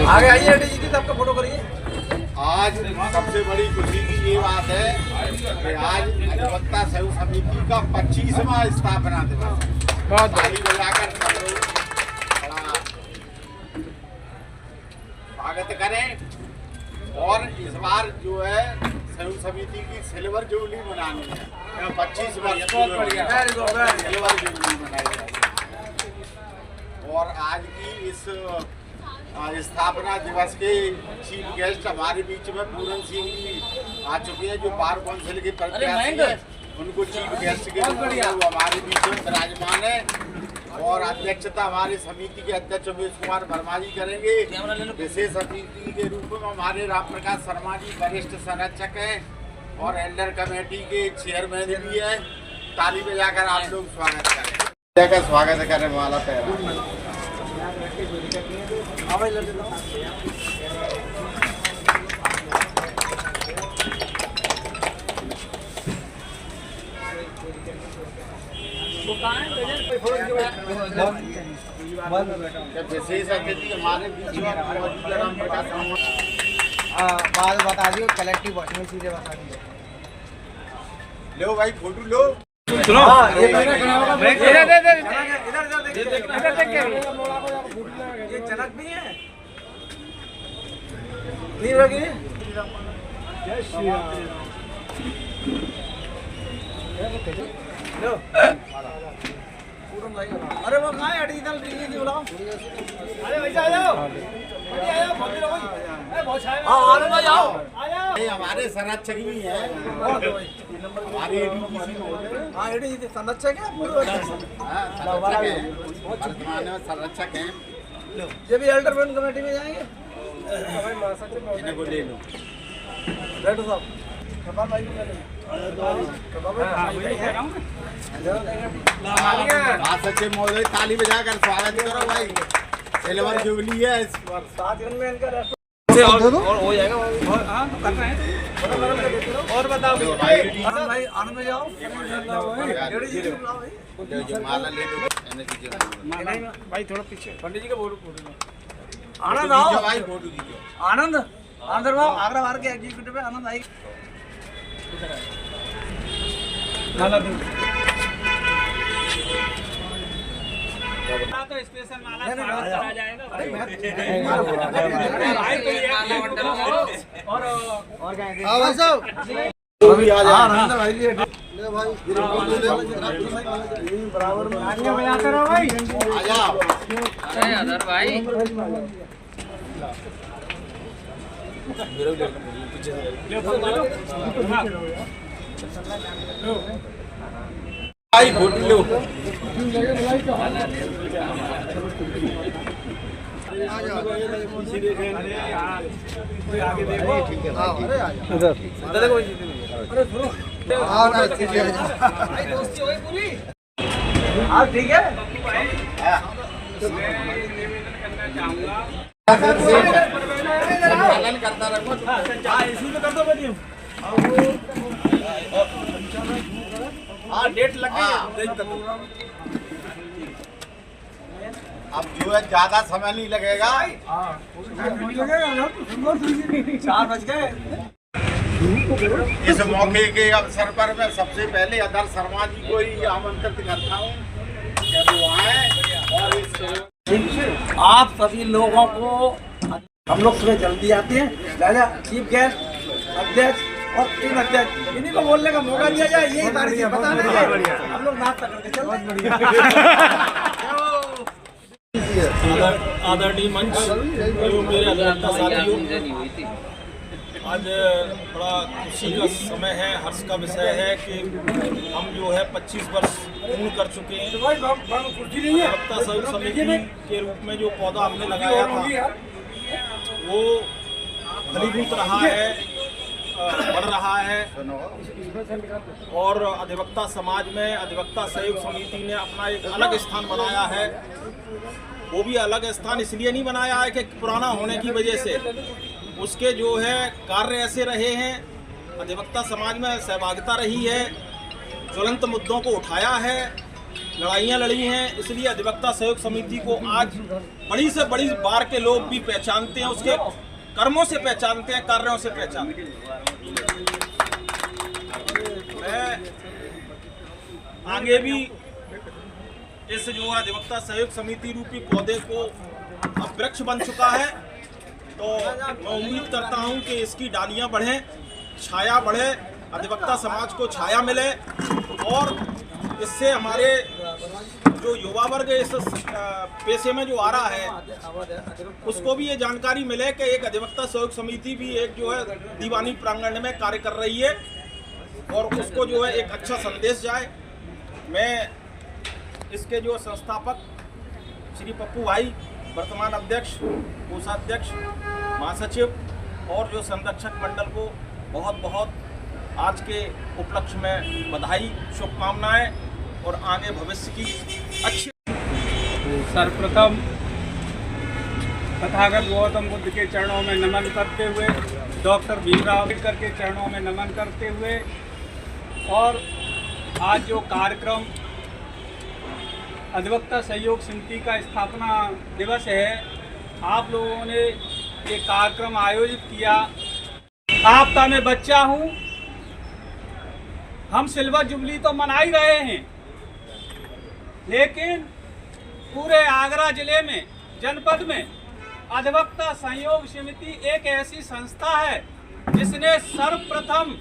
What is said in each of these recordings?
आगे आइए एडी जी सबका फोटो करिए। आज सबसे बड़ी खुशी की ये बात है कि आज अधिवक्ता सहयोग समिति का 25वां स्थापना दिवस। बहुत ताली बजाकर सब लोग बड़ा स्वागत करें। और इस बार जो है सहयोग समिति की सिल्वर जुबली मनानी है, 25 वर्ष सिल्वर जुबली मनाई जाएगी। और आज की इस स्थापना दिवस के चीफ गेस्ट हमारे बीच में पूरन सिंह जी आ चुके हैं, जो बार काउंसिल के प्रत्याशी हैं। उनको चीफ गेस्ट के रूप में वो हमारे बीच में विराजमान है। और अध्यक्षता हमारे समिति के अध्यक्ष उमेश कुमार वर्मा जी करेंगे। विशेष अतिथि के रूप में हमारे राम प्रकाश शर्मा जी वरिष्ठ संरक्षक हैं और एल्डर कमेटी के चेयरमैन भी हैं। ताली बजाकर आप लोग स्वागत करें। स्वागत करें वाला पहला विशेष अतिथि हमारे बीच में राम प्रकाश बात बता दियो, कलेक्टिव वॉइस में सीधे बता दियो। लो भाई फोटो लो। सुनो ये इधर ये जनक भी है नहीं लगी। जय श्री राम। लो अरे वो कहाँ है इधर नहीं बुलाओ। अरे वैसे आ जाओ, ये हमारे संरक्षक भी हैं, हमारे एडीजी संरक्षक है, संरक्षक हैं। ये भी एल्डरमैन कमेटी में जाएंगे। इन्हें को ले लो। बैठो साहब। सचिव महोदय ताली बजाकर स्वागत करो भाई। सिल्वर जुबली है इस वर्ष। और हो जाएगा। हाँ कर रहे हैं। और बताओ भाई आनंद में जाओ। माला ले लो भाई, थोड़ा पीछे पंडित जी का फोटो। आनंद आओ भाई, फोटो खींचो। आनंद अंदर आओ। आगरा बार के एग्जीक्यूटिव पे आनंद आएगी। तो स्पेशल माला करा जाएगा और क्या भाई साहब अभी आ जाओ। अंदर भाई ले भाई बराबर में आगे बजाते रहो भाई। आ जाओ। अरे अदर भाई भाई फोटो लो। हाँ ठीक है। संचालन करता रहो। इसी में कर दो बेटी। हाँ डेट लग गई। अब जो है ज्यादा समय नहीं लगेगा। 4 बज गए। इस मौके के अवसर पर मैं सबसे पहले अदर शर्मा जी को ही आमंत्रित करता हूँ कि वो आए और इस आप सभी लोगों को हम लोग सुबह जल्दी आते हैं। राजा चीफ गेस्ट अध्यक्ष और 3 अध्यक्ष इन्हीं को बोलने का मौका दिया जाए। यही सारी चीज बता देंगे। हम लोग नाश्ता करके चल रहे आदरणीय मंच एवं मेरे अधिवक्ता साथियों, आज बड़ा खुशी का समय है, हर्ष का विषय है कि हम जो है 25 वर्ष पूर्ण कर चुके हैं। अधिवक्ता सहयोग समिति के रूप में जो पौधा हमने लगाया था वो फलीभूत रहा है, बढ़ रहा है। और अधिवक्ता समाज में अधिवक्ता सहयोग समिति ने अपना एक अलग स्थान बनाया है। वो भी अलग स्थान इसलिए नहीं बनाया है कि पुराना होने की वजह से, उसके जो है कार्य ऐसे रहे हैं, अधिवक्ता समाज में सहभागिता रही है, ज्वलंत मुद्दों को उठाया है लड़ाइयाँ लड़ी हैं, इसलिए अधिवक्ता सहयोग समिति को आज बड़ी से बड़ी बार के लोग भी पहचानते हैं, उसके कर्मों से पहचानते हैं, कार्यों से पहचानते हैं। मैं आगे भी इस जो अधिवक्ता सहयोग समिति रूपी पौधे को अब वृक्ष बन चुका है, तो मैं उम्मीद करता हूं कि इसकी डालियां बढ़ें, छाया बढ़े, अधिवक्ता समाज को छाया मिले और इससे हमारे जो युवा वर्ग इस पेशे में जो आ रहा है उसको भी ये जानकारी मिले कि एक अधिवक्ता सहयोग समिति भी एक जो है दीवानी प्रांगण में कार्य कर रही है और उसको जो है एक अच्छा संदेश जाए। मैं इसके जो संस्थापक श्री पप्पू भाई, वर्तमान अध्यक्ष, कोषाध्यक्ष, महासचिव और जो संरक्षक मंडल को बहुत बहुत आज के उपलक्ष्य में बधाई, शुभकामनाएं और आगे भविष्य की अच्छी। सर्वप्रथम तथागत गौतम बुद्ध के चरणों में नमन करते हुए, डॉक्टर भीमराव अम्बेडकर के चरणों में नमन करते हुए और आज जो कार्यक्रम अधिवक्ता सहयोग समिति का स्थापना दिवस है, आप लोगों ने ये कार्यक्रम आयोजित किया। आपका मैं बच्चा हूँ, हम सिल्वर जुबली तो मना ही रहे हैं, लेकिन पूरे आगरा जिले में, जनपद में अधिवक्ता सहयोग समिति एक ऐसी संस्था है जिसने सर्वप्रथम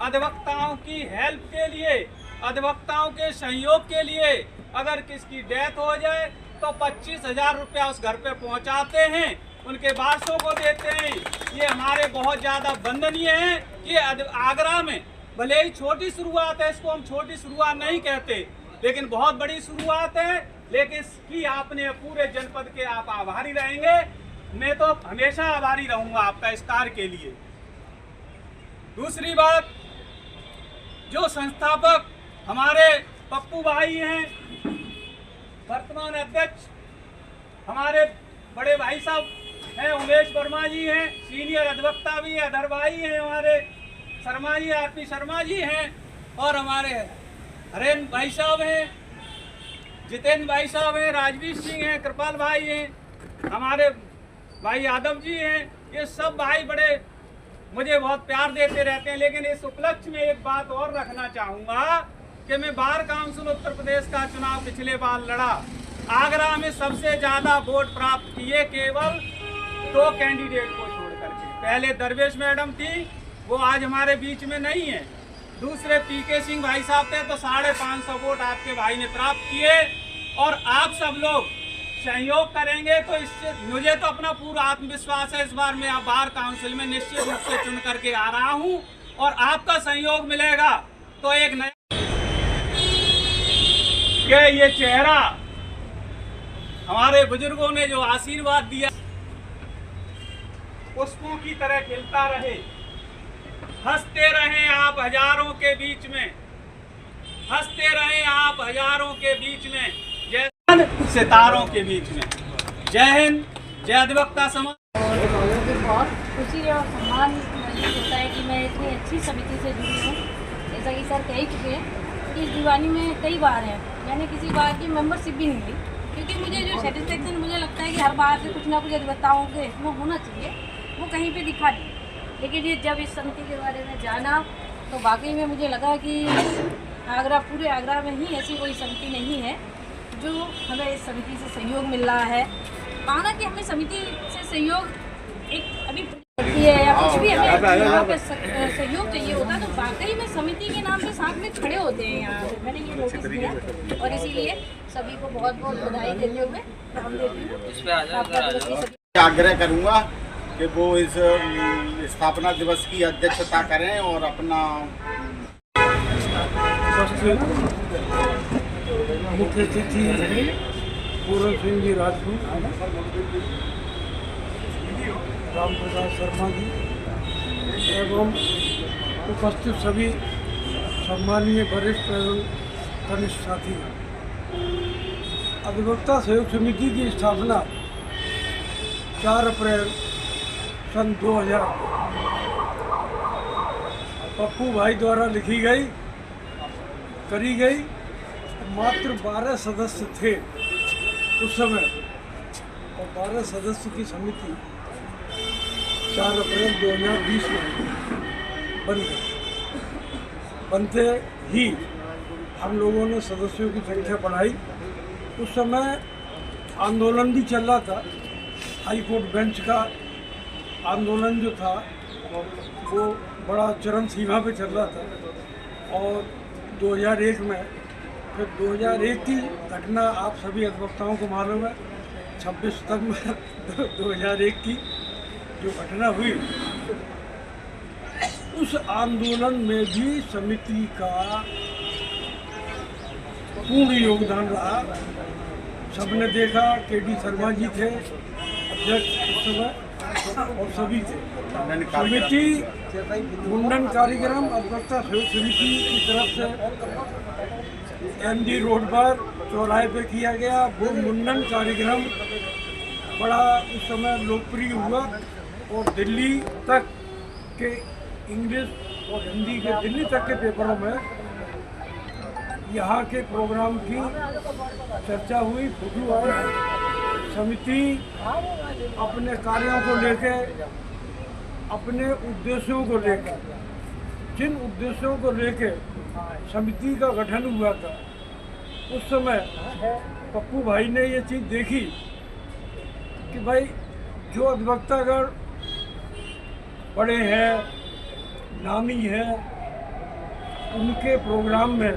अधिवक्ताओं की हेल्प के लिए, अधिवक्ताओं के सहयोग के लिए अगर किसकी डेथ हो जाए तो 25,000 रुपया उस घर पे पहुंचाते हैं, उनके वारसों को देते हैं। ये हमारे बहुत ज़्यादा वंदनीय है कि आगरा में भले ही छोटी शुरुआत है, इसको हम छोटी शुरुआत नहीं कहते, लेकिन बहुत बड़ी शुरुआत है, लेकिन इसकी आपने पूरे जनपद के आप आभारी रहेंगे। मैं तो हमेशा आभारी रहूंगा आपका इस कार्य के लिए। दूसरी बात, जो संस्थापक हमारे पप्पू भाई हैं, वर्तमान अध्यक्ष हमारे बड़े भाई साहब हैं, उमेश वर्मा जी हैं, सीनियर अधिवक्ता भी है, अधर भाई हैं हमारे, शर्मा जी, आरपी शर्मा जी हैं, और हमारे हरेन भाई साहब हैं, जितेंद्र भाई साहब हैं, राजवीर सिंह हैं, कृपाल भाई हैं, हमारे भाई यादव जी हैं। ये सब भाई बड़े मुझे बहुत प्यार देते रहते हैं। लेकिन इस उपलक्ष्य में एक बात और रखना चाहूँगा कि मैं बार काउंसिल उत्तर प्रदेश का चुनाव पिछले बार लड़ा, आगरा में सबसे ज़्यादा वोट प्राप्त किए केवल 2 कैंडिडेट को छोड़ करके। पहले दरवेश मैडम थी, वो आज हमारे बीच में नहीं है। दूसरे पीके सिंह भाई साहब थे, तो 550 वोट आपके भाई ने प्राप्त किए। और आप सब लोग सहयोग करेंगे तो इससे मुझे तो अपना पूरा आत्मविश्वास है, इस बार मैं बार काउंसिल में निश्चित रूप से चुन करके आ रहा हूं और आपका सहयोग मिलेगा तो एक नया के ये चेहरा हमारे बुजुर्गों ने जो आशीर्वाद दिया पुष्पों की तरह खिलता रहे, हंसते रहें आप हजारों के बीच में, हंसते रहें आप हजारों के बीच में, जय सितारों के बीच में। जय हिंद, जय अधिवक्ता समाज। और मुझे बहुत खुशी और सम्मान महसूस होता है कि मैं इतनी अच्छी समिति से जुड़ी हूँ। जैसा कि सर कह ही चुके हैं कि इस दीवानी में कई बार है, मैंने किसी बार की मेंबरशिप भी नहीं ली, क्योंकि मुझे जो सेटिस्फेक्शन मुझे लगता है कि हर बार से कुछ ना कुछ अधिवक्ताओं के इसमें होना चाहिए, वो कहीं पे दिखा नहीं। लेकिन ये जब इस समिति के बारे में जाना तो वाकई में मुझे लगा कि आगरा, पूरे आगरा में ही ऐसी कोई समिति नहीं है जो हमें इस समिति से सहयोग मिल रहा है। माना कि हमें समिति से सहयोग एक अभी है या कुछ भी हमें सहयोग चाहिए होता तो वाकई में समिति के नाम से साथ में खड़े होते हैं यहाँ। मैंने ये नोटिस किया और इसीलिए सभी को बहुत बहुत बधाई देते हुए हम देती हूँ। आग्रह करूँगा कि वो इस स्थापना दिवस की अध्यक्षता करें और अपना मुख्य अतिथि पूरन सिंह जी राजपूत, राम प्रसाद शर्मा जी एवं उपस्थित सभी सम्मानीय वरिष्ठ एवं कनिष्ठ साथी। अधिवक्ता सहयोग समिति की स्थापना 4 अप्रैल सन 2000 पप्पू भाई द्वारा लिखी गई, करी गई मात्र 12 सदस्य थे उस समय, और 12 सदस्य की समिति 4 अप्रैल 2020 में बन गई। बनते ही हम लोगों ने सदस्यों की संख्या बढ़ाई। उस समय आंदोलन भी चल रहा था, हाई कोर्ट बेंच का आंदोलन जो था वो बड़ा चरम सीमा पे चल रहा था। और 2001 में, फिर 2001 की घटना आप सभी अधिवक्ताओं को मालूम है, 26 तक में 2001 की जो घटना हुई, उस आंदोलन में भी समिति का पूर्ण योगदान रहा। सबने देखा, केडी शर्मा जी थे अध्यक्ष उस समय, और सभी थे। समिति मुंडन कार्यक्रम अधिवक्ता सहयोग समिति की तरफ से एमडी रोड पर चौराहे पे किया गया। वो मुंडन कार्यक्रम बड़ा उस समय लोकप्रिय हुआ, और दिल्ली तक के इंग्लिश और हिंदी के दिल्ली तक के पेपरों में यहाँ के प्रोग्राम की चर्चा हुई, फोटो आए। समिति अपने कार्यों को लेकर, अपने उद्देश्यों को लेकर, जिन उद्देश्यों को लेकर समिति का गठन हुआ था, उस समय पप्पू भाई ने ये चीज़ देखी कि भाई जो अधिवक्तागण बड़े हैं, नामी हैं, उनके प्रोग्राम में,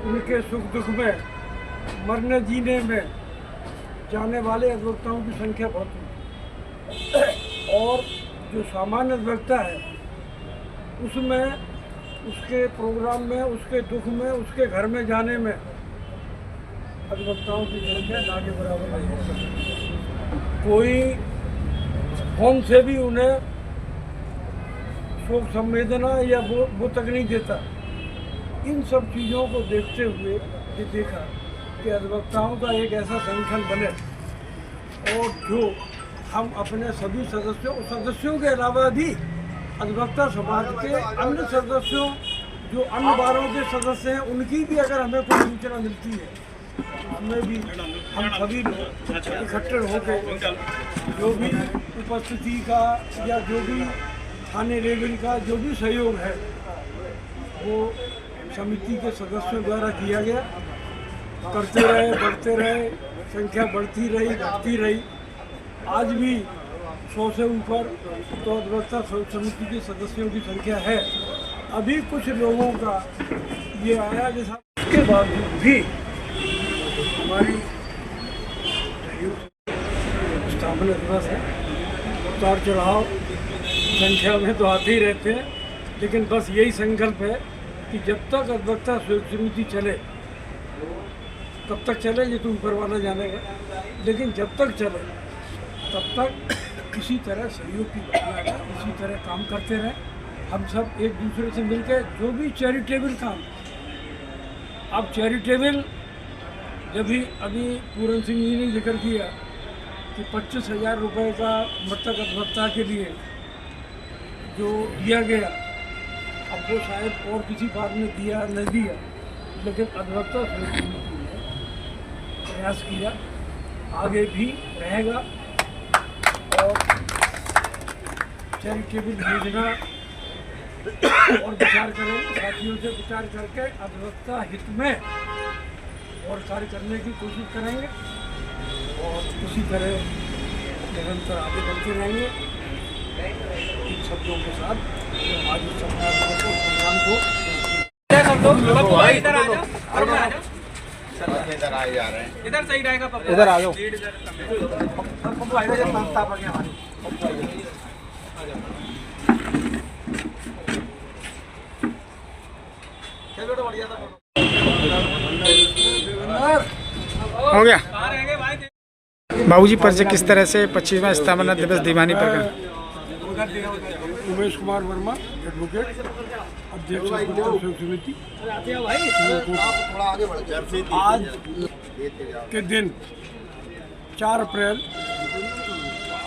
उनके सुख दुख में, मरने जीने में जाने वाले अधिवक्ताओं की संख्या बहुत है, और जो सामान्य अधिवक्ता है उसमें, उसके प्रोग्राम में, उसके दुख में, उसके घर में जाने में अधिवक्ताओं की संख्या ना के बराबर नहीं हो सकती। कोई फोन से भी उन्हें शोक संवेदना या वो तक नहीं देता। इन सब चीज़ों को देखते हुए ये देखा कि अधिवक्ताओं का एक ऐसा संगठन बने, और जो हम अपने सभी सदस्यों के अलावा भी अधिवक्ता समाज के अन्य सदस्यों, जो अन्य बारों के सदस्य हैं, उनकी भी अगर हमें कोई सूचना मिलती है, उसमें भी हम सभी लोग इकट्ठे होकर जो भी उपस्थिति का या जो भी थाने लेवल का जो भी सहयोग है वो समिति के सदस्यों द्वारा किया गया। करते रहे, बढ़ते रहे, संख्या बढ़ती रही, घटती रही। आज भी 100 से ऊपर तो अधिवक्ता समिति के सदस्यों की संख्या है। अभी कुछ लोगों का ये आया कि उसके बावजूद भी हमारी स्थापना दिवस है, उतार चढ़ाव संख्या में तो आते ही रहते हैं, लेकिन बस यही संकल्प है कि जब तक अधिवक्ता समिति चले तब तक चले, ये तो ऊपर वाला जानेगा, लेकिन जब तक चले तब तक किसी तरह सहयोग की भावना है, इसी तरह काम करते रहें। हम सब एक दूसरे से मिलकर जो भी चैरिटेबल काम, अब चैरिटेबल जब भी अभी पूरन सिंह जी ने जिक्र किया कि 25,000 रुपये का मृतक अधिवक्ता के लिए जो दिया गया, अब वो शायद और किसी बात में दिया न दिया, लेकिन अधिवक्ता समिति ने प्रयास किया, आगे भी रहेगा, और चैरिटेबल योजना और विचार करेंगे, साथियों से विचार करके अधिवक्ता हित में और कार्य करने की कोशिश करेंगे, और इसी तरह निरंतर आगे बढ़ते रहेंगे। इन शब्दों के साथ आज इस प्रोग्राम को इधर आ जाओ, इधर आए जा रहे हैं। इधर सही रहेगा पप्पू, इधर आ जाओ। हो गया कहाँ रहेंगे भाई? बाबूजी परिचय किस तरह से 25वां स्थापना दिवस दीवानी पर? उमेश कुमार वर्मा, एडवोकेट, अध्यक्ष समिति। आज के दिन 4 अप्रैल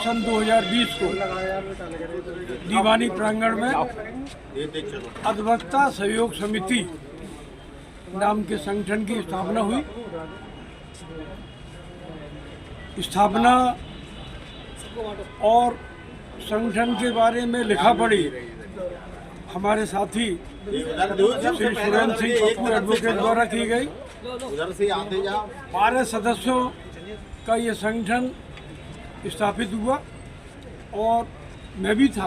सन 2020 को दीवानी प्रांगण में अधिवक्ता सहयोग समिति नाम के संगठन की स्थापना हुई। स्थापना और संगठन के बारे में लिखा पढ़ी हमारे साथी श्री सुरेंद्र सिंह पप्पू एडवोकेट द्वारा की गई। उधर से आते जाओ। 12 सदस्यों का ये संगठन स्थापित हुआ और मैं भी था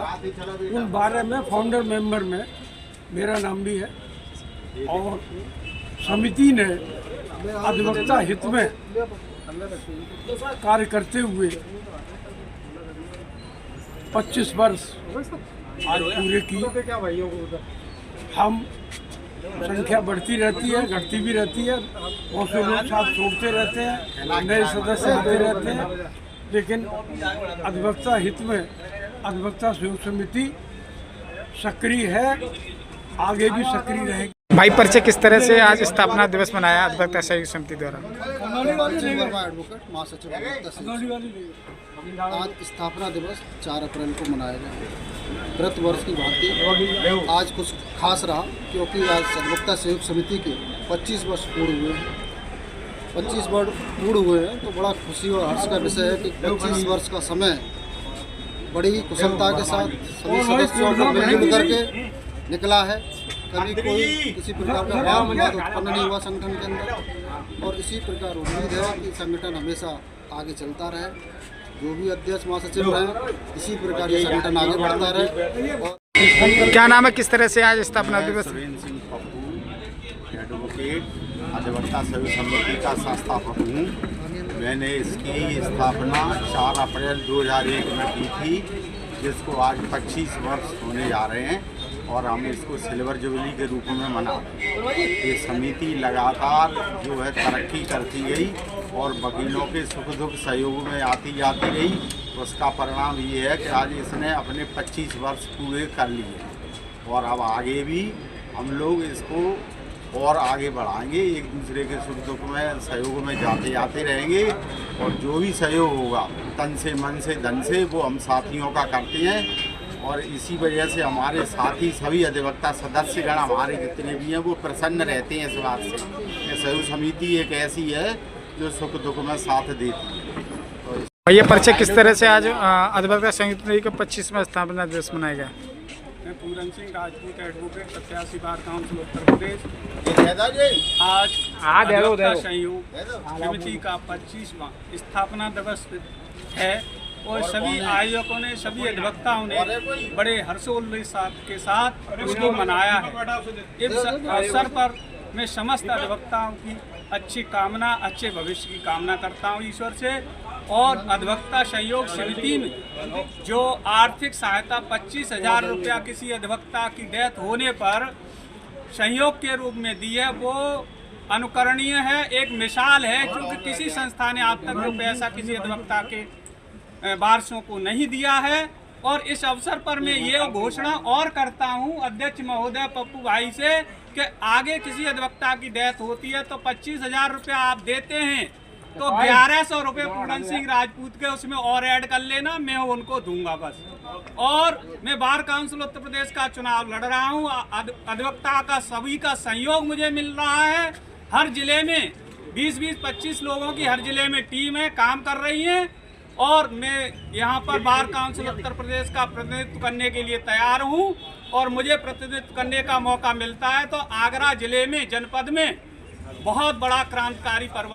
उन 12 में, फाउंडर मेंबर में मेरा नाम भी है। और समिति ने अधिवक्ता हित में कार्य करते हुए 25 वर्ष आज पूरे की। हम संख्या बढ़ती रहती है, घटती भी रहती है, बहुत से लोग साथ छोड़ते रहते हैं, नए सदस्य आते रहते हैं, लेकिन अधिवक्ता हित में अधिवक्ता सहयोग समिति सक्रिय है, आगे भी सक्रिय रहेगी। भाई परिचय किस तरह से आज स्थापना दिवस मनाया अधिवक्ता सहयोग समिति द्वारा? एडवोकेट महासचिव अधिवक्ता संघ। आज स्थापना दिवस 4 अप्रैल को मनाया गया। गत वर्ष की भांति आज कुछ खास रहा, क्योंकि आज अधिवक्ता सहयोग समिति के 25 वर्ष पूर्ण हुए हैं। 25 वर्ष पूर्ण हुए हैं तो बड़ा खुशी और हर्ष का विषय है कि 25 वर्ष का समय बड़ी ही कुशलता के साथ सभी सदस्यों को मिलजुल करके निकला है। कभी कोई किसी प्रकार का वाद विवाद उत्पन्न नहीं हुआ संगठन के अंदर, और इसी प्रकार उम्मीद है कि संगठन हमेशा आगे चलता रहे। जो भी अध्यक्ष महासचिव रहे, इसी प्रकार ये संगठन आगे बढ़ता रहे। और क्या नाम है, किस तरह से आज स्थापना दिवस? सुरेंद्र सिंह पप्पू एडवोकेट अधिवक्ता सहयोग समिति का संस्थापक हूँ। मैंने इसकी स्थापना 4 अप्रैल 2001 में की थी, जिसको आज 25 वर्ष होने जा रहे हैं और हम इसको सिल्वर जुबली के रूप में मना रहे हैं। ये समिति लगातार जो है तरक्की करती गई और वकीलों के सुख दुख सहयोग में आती जाती रही। उसका परिणाम ये है कि आज इसने अपने 25 वर्ष पूरे कर लिए और अब आगे भी हम लोग इसको और आगे बढ़ाएंगे, एक दूसरे के सुख दुख में सहयोग में जाते रहेंगे और जो भी सहयोग होगा तन से मन से धन से वो हम साथियों का करते हैं। और इसी वजह से हमारे साथी सभी अधिवक्ता सदस्यगण हमारे जितने भी हैं वो प्रसन्न रहते हैं इस बात से कि सहयोग समिति एक ऐसी है जो सुख दुख में साथ देती है। तो ये परिचय किस तरह से आज अधिवक्ता सहयोग समिति का 25वां स्थापना दिवस मनाया गया? मैं Puran Singh Rajput advocate 87 bar council Uttar Pradesh. आज अधिवक्ता सहयोग समिति का 25वां स्थापना दिवस है और सभी आयोजकों ने, सभी अधिवक्ताओं ने बड़े हर्षोल्लास के साथ उसको मनाया है। इस अवसर पर मैं समस्त अधिवक्ताओं की अच्छी कामना, अच्छे भविष्य की कामना करता हूँ ईश्वर से। और अधिवक्ता सहयोग समिति में जो आर्थिक सहायता 25,000 रुपया किसी अधिवक्ता की डेथ होने पर सहयोग के रूप में दी है, वो अनुकरणीय है, एक मिसाल है, क्योंकि किसी संस्था ने आज तक जो पैसा किसी अधिवक्ता के वारसों को नहीं दिया है। और इस अवसर पर मैं ये घोषणा और करता हूँ अध्यक्ष महोदय पप्पू भाई से कि आगे किसी अधिवक्ता की डेथ होती है तो 25,000 रुपया आप देते हैं तो 1100 रुपये पूरन सिंह राजपूत के उसमें और ऐड कर लेना, मैं उनको दूंगा बस। और मैं बार काउंसिल उत्तर प्रदेश का चुनाव लड़ रहा हूँ। अधिवक्ता का सभी का सहयोग मुझे मिल रहा है। हर जिले में 20-20, 25 लोगों की हर जिले में टीम है, काम कर रही है। और मैं यहाँ पर बार काउंसिल उत्तर प्रदेश का प्रतिनिधित्व करने के लिए तैयार हूँ और मुझे प्रतिनिधित्व करने का मौका मिलता है तो आगरा जिले में, जनपद में बहुत बड़ा क्रांतिकारी पर्व